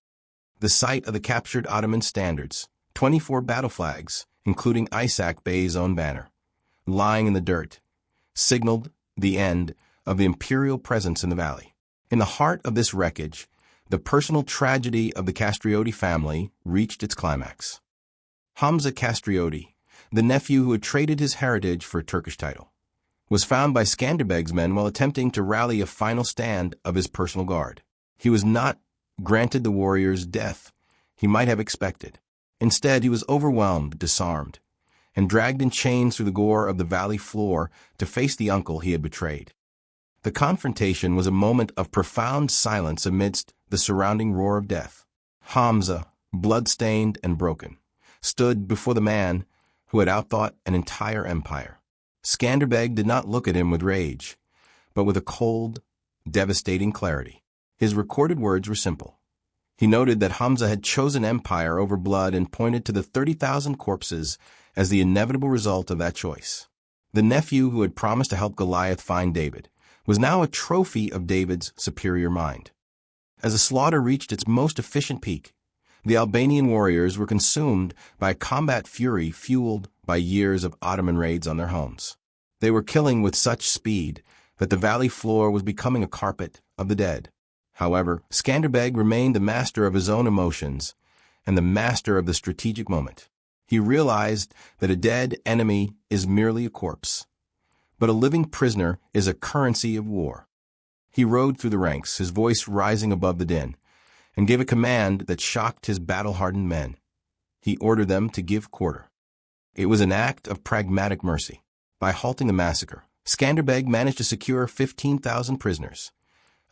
The site of the captured Ottoman standards, 24 battle flags, including Ishak Bey's own banner, lying in the dirt, signaled the end of the imperial presence in the valley. In the heart of this wreckage, the personal tragedy of the Castrioti family reached its climax. Hamza Castrioti, the nephew who had traded his heritage for a Turkish title, was found by Skanderbeg's men while attempting to rally a final stand of his personal guard. He was not granted the warrior's death he might have expected. Instead, he was overwhelmed, disarmed, and dragged in chains through the gore of the valley floor to face the uncle he had betrayed. The confrontation was a moment of profound silence amidst the surrounding roar of death. Hamza, blood-stained and broken, stood before the man who had outthought an entire empire. Skanderbeg did not look at him with rage, but with a cold, devastating clarity. His recorded words were simple. He noted that Hamza had chosen empire over blood and pointed to the 30,000 corpses as the inevitable result of that choice. The nephew who had promised to help Goliath find David was now a trophy of David's superior mind. As the slaughter reached its most efficient peak, the Albanian warriors were consumed by a combat fury fueled by years of Ottoman raids on their homes. They were killing with such speed that the valley floor was becoming a carpet of the dead. However, Skanderbeg remained the master of his own emotions and the master of the strategic moment. He realized that a dead enemy is merely a corpse, but a living prisoner is a currency of war. He rode through the ranks, his voice rising above the din, and gave a command that shocked his battle-hardened men. He ordered them to give quarter. It was an act of pragmatic mercy. By halting the massacre, Skanderbeg managed to secure 15,000 prisoners,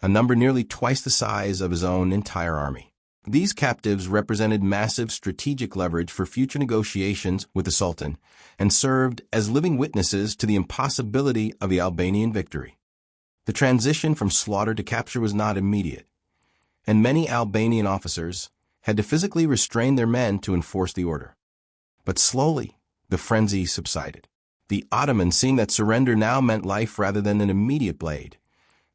a number nearly twice the size of his own entire army. These captives represented massive strategic leverage for future negotiations with the Sultan and served as living witnesses to the impossibility of the Albanian victory. The transition from slaughter to capture was not immediate, and many Albanian officers had to physically restrain their men to enforce the order. But slowly, the frenzy subsided. The Ottomans, seeing that surrender now meant life rather than an immediate blade,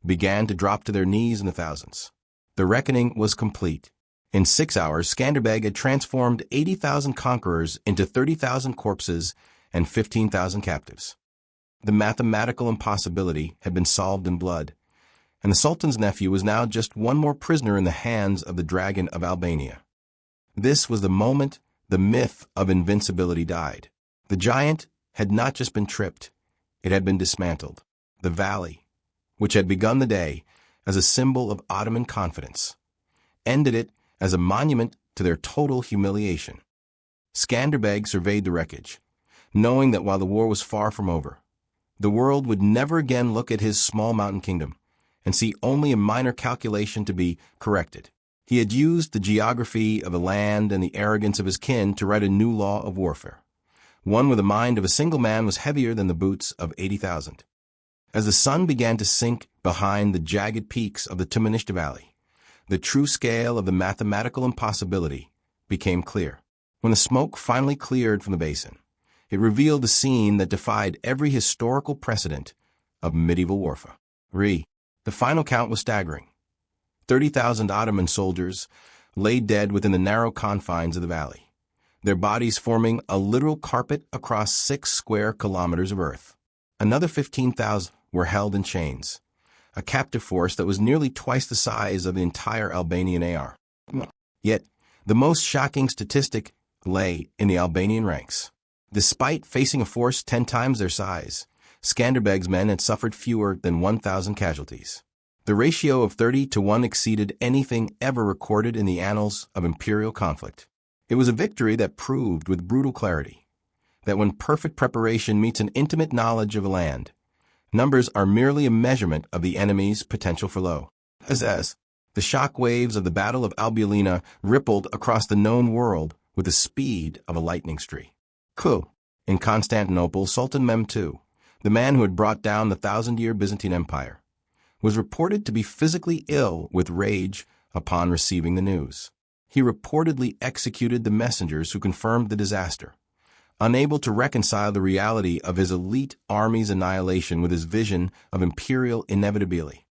began to drop to their knees in the thousands. The reckoning was complete. In 6 hours, Skanderbeg had transformed 80,000 conquerors into 30,000 corpses and 15,000 captives. The mathematical impossibility had been solved in blood, and the Sultan's nephew was now just one more prisoner in the hands of the Dragon of Albania. This was the moment the myth of invincibility died. The giant had not just been tripped, it had been dismantled. The valley, which had begun the day as a symbol of Ottoman confidence, ended it as a monument to their total humiliation. Skanderbeg surveyed the wreckage, knowing that while the war was far from over, the world would never again look at his small mountain kingdom and see only a minor calculation to be corrected. He had used the geography of the land and the arrogance of his kin to write a new law of warfare. One where the mind of a single man was heavier than the boots of 80,000. As the sun began to sink behind the jagged peaks of the Tumanishta Valley, the true scale of the mathematical impossibility became clear. When the smoke finally cleared from the basin, it revealed a scene that defied every historical precedent of medieval warfare. The final count was staggering. 30,000 Ottoman soldiers lay dead within the narrow confines of the valley, their bodies forming a literal carpet across 6 square kilometers of earth. Another 15,000 were held in chains, a captive force that was nearly twice the size of the entire Albanian AR. Yet, The most shocking statistic lay in the Albanian ranks. Despite facing a force 10 times their size, Skanderbeg's men had suffered fewer than 1,000 casualties. The ratio of 30-1 exceeded anything ever recorded in the annals of imperial conflict. It was a victory that proved with brutal clarity that when perfect preparation meets an intimate knowledge of a land, numbers are merely a measurement of the enemy's potential for low. As the shock waves of the Battle of Albulena rippled across the known world with the speed of a lightning streak. In Constantinople, Sultan Mehmed II, the man who had brought down the 1,000-year Byzantine Empire, was reported to be physically ill with rage upon receiving the news. He reportedly executed the messengers who confirmed the disaster, unable to reconcile the reality of his elite army's annihilation with his vision of imperial inevitability.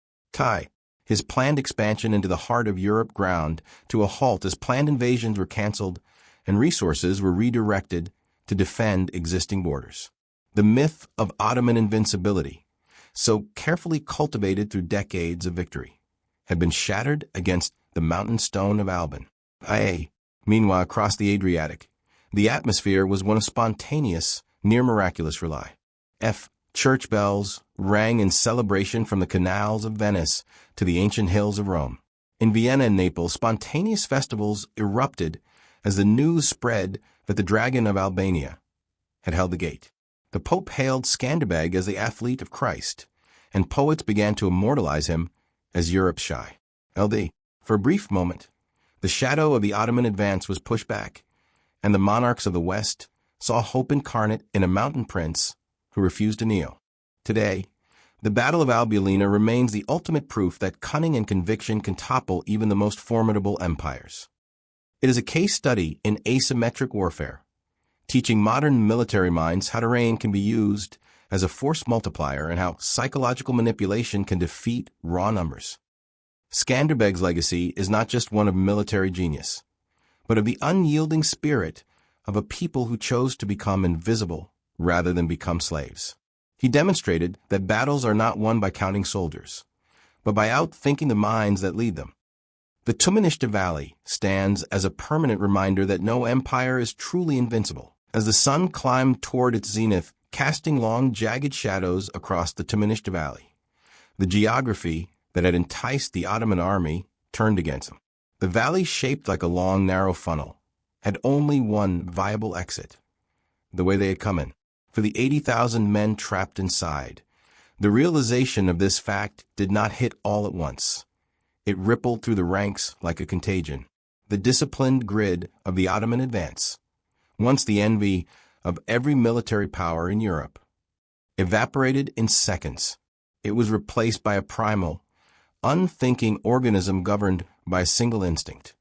His planned expansion into the heart of Europe ground to a halt as planned invasions were cancelled and resources were redirected to defend existing borders. The myth of Ottoman invincibility, so carefully cultivated through decades of victory, had been shattered against the mountain stone of Alban. Meanwhile, across the Adriatic, the atmosphere was one of spontaneous, near-miraculous rely. Church bells rang in celebration from the canals of Venice to the ancient hills of Rome. In Vienna and Naples, spontaneous festivals erupted as the news spread that the Dragon of Albania had held the gate. The Pope hailed Skanderbeg as the athlete of Christ, and poets began to immortalize him as Europe's Shai. For a brief moment, the shadow of the Ottoman advance was pushed back, and the monarchs of the West saw hope incarnate in a mountain prince who refused to kneel. Today, the Battle of Albulena remains the ultimate proof that cunning and conviction can topple even the most formidable empires. It is a case study in asymmetric warfare, teaching modern military minds how terrain can be used as a force multiplier and how psychological manipulation can defeat raw numbers. Skanderbeg's legacy is not just one of military genius, but of the unyielding spirit of a people who chose to become invisible rather than become slaves. He demonstrated that battles are not won by counting soldiers, but by outthinking the minds that lead them. The Tumanishta Valley stands as a permanent reminder that no empire is truly invincible. As the sun climbed toward its zenith, casting long, jagged shadows across the Tumanishta Valley, the geography that had enticed the Ottoman army turned against them. The valley, shaped like a long, narrow funnel, had only one viable exit, the way they had come in. For the 80,000 men trapped inside, the realization of this fact did not hit all at once. It rippled through the ranks like a contagion. The disciplined grid of the Ottoman advance, once the envy of every military power in Europe, evaporated in seconds. It was replaced by a primal, unthinking organism governed by a single instinct: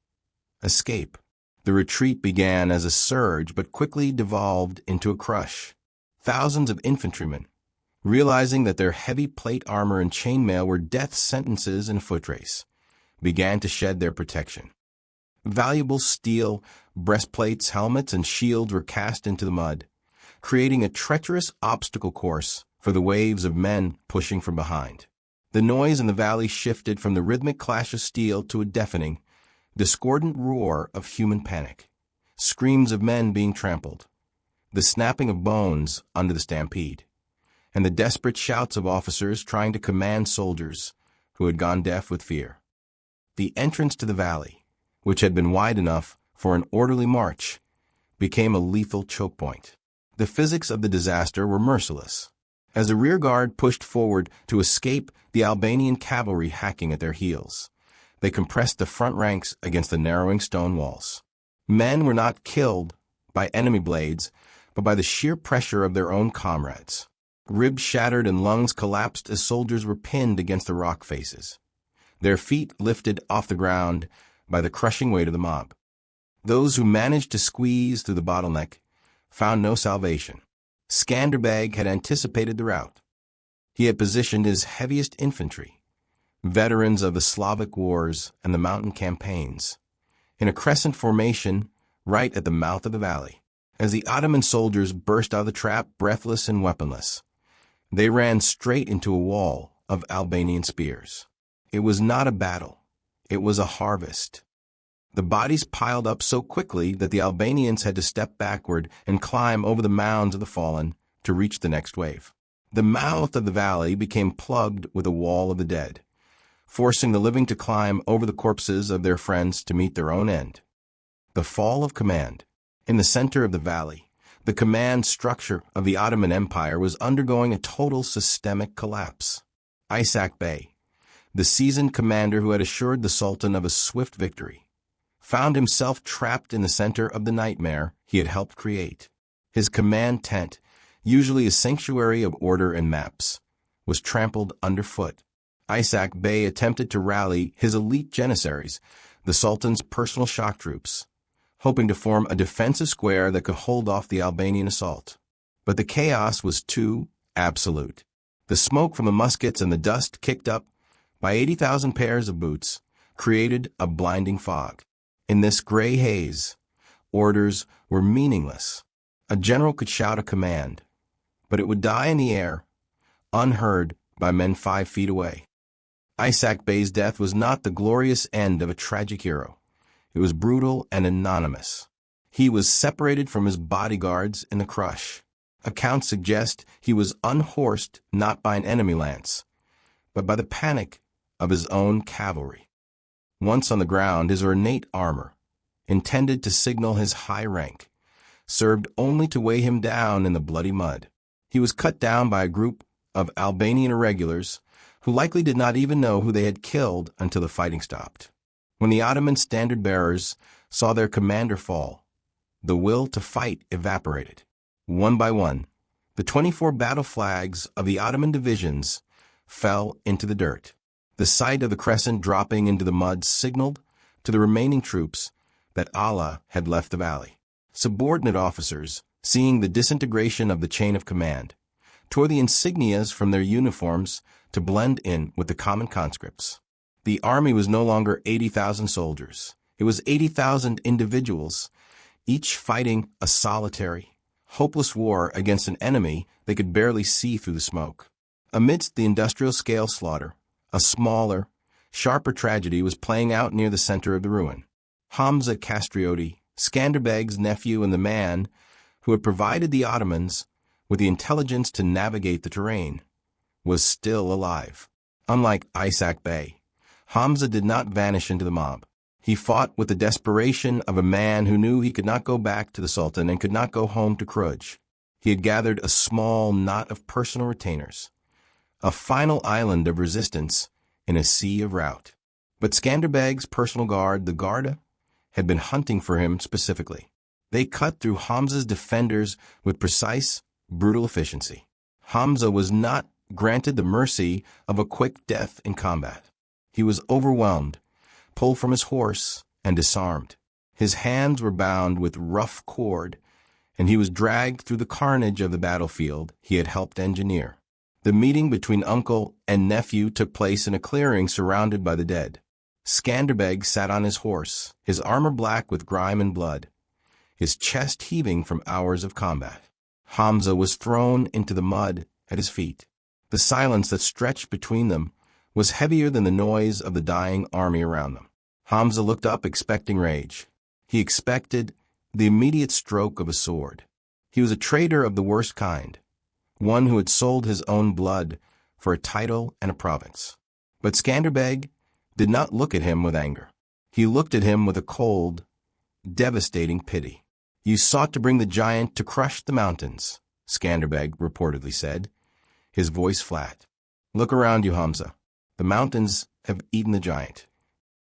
escape. The retreat began as a surge but quickly devolved into a crush. Thousands of infantrymen, realizing that their heavy plate armor and chainmail were death sentences in a foot race, began to shed their protection. Valuable steel breastplates, helmets, and shields were cast into the mud, creating a treacherous obstacle course for the waves of men pushing from behind. The noise in the valley shifted from the rhythmic clash of steel to a deafening, discordant roar of human panic, screams of men being trampled, the snapping of bones under the stampede, and the desperate shouts of officers trying to command soldiers who had gone deaf with fear. The entrance to the valley, which had been wide enough for an orderly march, became a lethal choke point. The physics of the disaster were merciless. As the rear guard pushed forward to escape the Albanian cavalry hacking at their heels, they compressed the front ranks against the narrowing stone walls. Men were not killed by enemy blades, but by the sheer pressure of their own comrades. Ribs shattered and lungs collapsed as soldiers were pinned against the rock faces, their feet lifted off the ground by the crushing weight of the mob. Those who managed to squeeze through the bottleneck found no salvation. Skanderbeg had anticipated the rout. He had positioned his heaviest infantry, veterans of the Slavic Wars and the mountain campaigns, in a crescent formation right at the mouth of the valley. As the Ottoman soldiers burst out of the trap, breathless and weaponless, they ran straight into a wall of Albanian spears. It was not a battle. It was a harvest. The bodies piled up so quickly that the Albanians had to step backward and climb over the mounds of the fallen to reach the next wave. The mouth of the valley became plugged with a wall of the dead, forcing the living to climb over the corpses of their friends to meet their own end. The fall of command. In the center of the valley, the command structure of the Ottoman Empire was undergoing a total systemic collapse. Ishak Bey, the seasoned commander who had assured the Sultan of a swift victory, found himself trapped in the center of the nightmare he had helped create. His command tent, usually a sanctuary of order and maps, was trampled underfoot. Ishak Bey attempted to rally his elite janissaries, the Sultan's personal shock troops, hoping to form a defensive square that could hold off the Albanian assault. But the chaos was too absolute. The smoke from the muskets and the dust kicked up by 80,000 pairs of boots created a blinding fog. In this gray haze, orders were meaningless. A general could shout a command, but it would die in the air, unheard by men 5 feet away. Ishak Bey's death was not the glorious end of a tragic hero. It was brutal and anonymous. He was separated from his bodyguards in the crush. Accounts suggest he was unhorsed not by an enemy lance, but by the panic of his own cavalry. Once on the ground, his ornate armor, intended to signal his high rank, served only to weigh him down in the bloody mud. He was cut down by a group of Albanian irregulars who likely did not even know who they had killed until the fighting stopped. When the Ottoman standard-bearers saw their commander fall, the will to fight evaporated. One by one, the 24 battle flags of the Ottoman divisions fell into the dirt. The sight of the crescent dropping into the mud signaled to the remaining troops that Allah had left the valley. Subordinate officers, seeing the disintegration of the chain of command, tore the insignias from their uniforms to blend in with the common conscripts. The army was no longer 80,000 soldiers. It was 80,000 individuals, each fighting a solitary, hopeless war against an enemy they could barely see through the smoke. Amidst the industrial-scale slaughter, a smaller, sharper tragedy was playing out near the center of the ruin. Hamza Castrioti, Skanderbeg's nephew and the man who had provided the Ottomans with the intelligence to navigate the terrain, was still alive. Unlike Ishak Bey, Hamza did not vanish into the mob. He fought with the desperation of a man who knew he could not go back to the Sultan and could not go home to Cluj. He had gathered a small knot of personal retainers, a final island of resistance in a sea of rout. But Skanderbeg's personal guard, the Garda, had been hunting for him specifically. They cut through Hamza's defenders with precise, brutal efficiency. Hamza was not granted the mercy of a quick death in combat. He was overwhelmed, pulled from his horse, and disarmed. His hands were bound with rough cord, and he was dragged through the carnage of the battlefield he had helped engineer. The meeting between uncle and nephew took place in a clearing surrounded by the dead. Skanderbeg sat on his horse, his armor black with grime and blood, his chest heaving from hours of combat. Hamza was thrown into the mud at his feet. The silence that stretched between them was heavier than the noise of the dying army around them. Hamza looked up expecting rage. He expected the immediate stroke of a sword. He was a traitor of the worst kind, one who had sold his own blood for a title and a province. But Skanderbeg did not look at him with anger. He looked at him with a cold, devastating pity. "You sought to bring the giant to crush the mountains," Skanderbeg reportedly said, his voice flat. "Look around you, Hamza. The mountains have eaten the giant."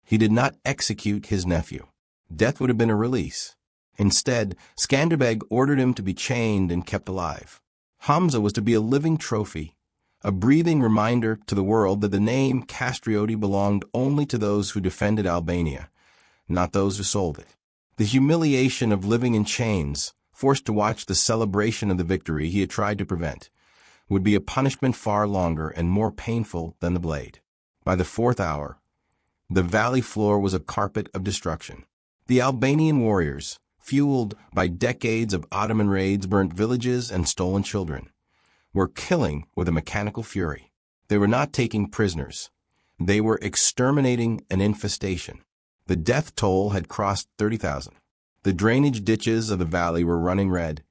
He did not execute his nephew. Death would have been a release. Instead, Skanderbeg ordered him to be chained and kept alive. Hamza was to be a living trophy, a breathing reminder to the world that the name Castrioti belonged only to those who defended Albania, not those who sold it. The humiliation of living in chains, forced to watch the celebration of the victory he had tried to prevent, would be a punishment far longer and more painful than the blade. By the 4th hour, the valley floor was a carpet of destruction. The Albanian warriors, fueled by decades of Ottoman raids, burnt villages and stolen children, were killing with a mechanical fury. They were not taking prisoners. They were exterminating an infestation. The death toll had crossed 30,000. The drainage ditches of the valley were running red,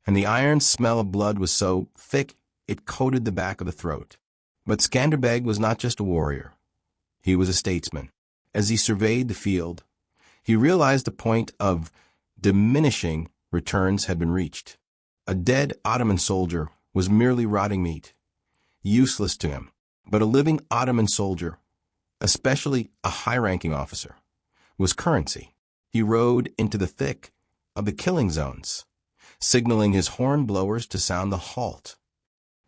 and the iron smell of blood was so thick it coated the back of the throat. But Skanderbeg was not just a warrior. He was a statesman. As he surveyed the field, he realized the point of diminishing returns had been reached. A dead Ottoman soldier was merely rotting meat, useless to him. But a living Ottoman soldier, especially a high-ranking officer, was currency. He rode into the thick of the killing zones, signaling his horn blowers to sound the halt.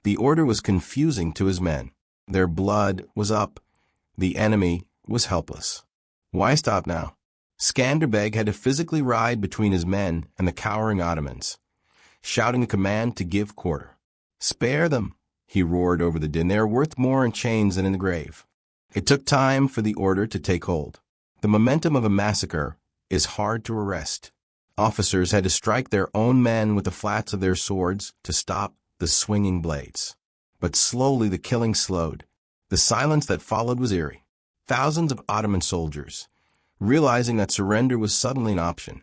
The order was confusing to his men. Their blood was up. The enemy was helpless. Why stop now? Skanderbeg had to physically ride between his men and the cowering Ottomans, shouting a command to give quarter. "Spare them," he roared over the din. "They are worth more in chains than in the grave." It took time for the order to take hold. The momentum of a massacre is hard to arrest. Officers had to strike their own men with the flats of their swords to stop the swinging blades. But slowly the killing slowed. The silence that followed was eerie. Thousands of Ottoman soldiers, realizing that surrender was suddenly an option,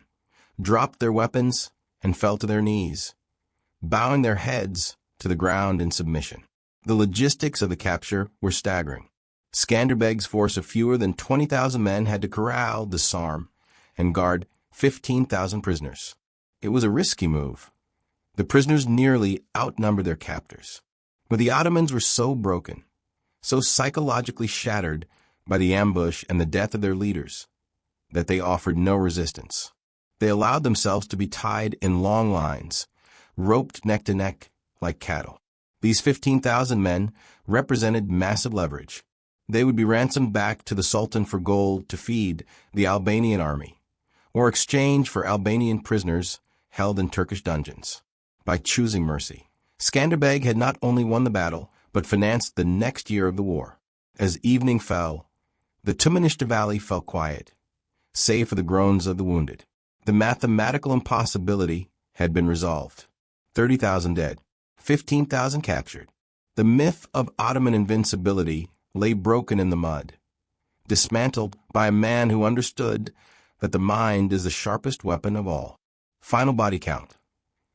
dropped their weapons and fell to their knees, bowing their heads to the ground in submission. The logistics of the capture were staggering. Skanderbeg's force of fewer than 20,000 men had to corral, disarm, and guard 15,000 prisoners. It was a risky move. The prisoners nearly outnumbered their captors. But the Ottomans were so broken, so psychologically shattered by the ambush and the death of their leaders, that they offered no resistance. They allowed themselves to be tied in long lines, roped neck to neck like cattle. These 15,000 men represented massive leverage. They would be ransomed back to the Sultan for gold to feed the Albanian army, or exchange for Albanian prisoners held in Turkish dungeons. By choosing mercy, Skanderbeg had not only won the battle, but financed the next year of the war. As evening fell, the Tumanishta Valley fell quiet, save for the groans of the wounded. The mathematical impossibility had been resolved. 30,000 dead, 15,000 captured. The myth of Ottoman invincibility lay broken in the mud, dismantled by a man who understood that the mind is the sharpest weapon of all. Final body count: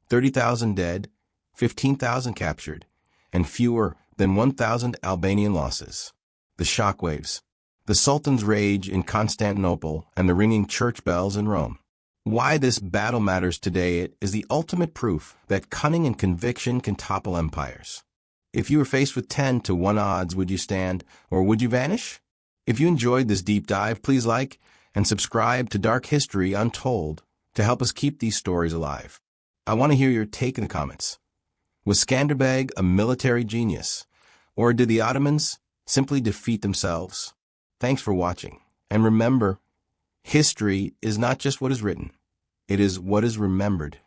30,000 dead, 15,000 captured, and fewer than 1,000 Albanian losses. The shockwaves, the Sultan's rage in Constantinople, and the ringing church bells in Rome. Why this battle matters today is the ultimate proof that cunning and conviction can topple empires. If you were faced with 10 to 1 odds, would you stand or would you vanish? If you enjoyed this deep dive, please like and subscribe to Dark History Untold to help us keep these stories alive. I want to hear your take in the comments. Was Skanderbeg a military genius, or did the Ottomans simply defeat themselves? Thanks for watching, and remember, history is not just what is written, it is what is remembered.